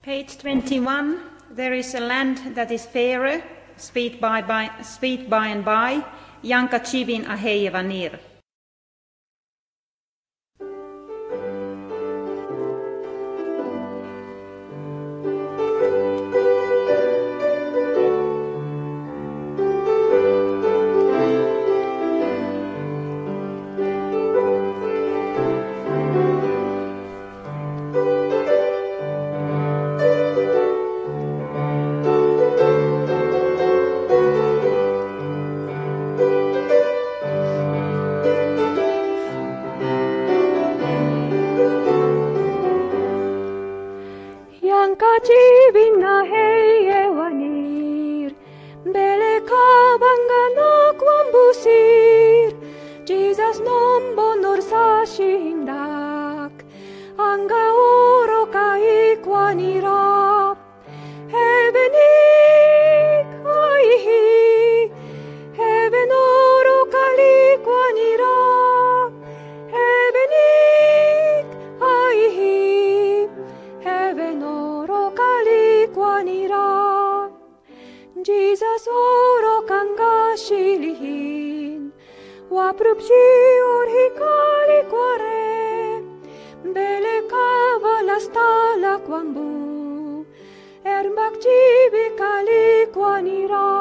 Page 21. There is a land that is fairer, sweet by and by, Janka Chivin Aheyeva Nir. Jesus non bonor sashindak, anga oro kai kwanira, heavenik aihi, heaven oro kali kwanira, heavenik aihi, heaven oro kali kwanira, Jesus oro kanga shilihin. Waprupsior hikali quare, bele kavala stala kwambu, erbak chibi kali kwanira.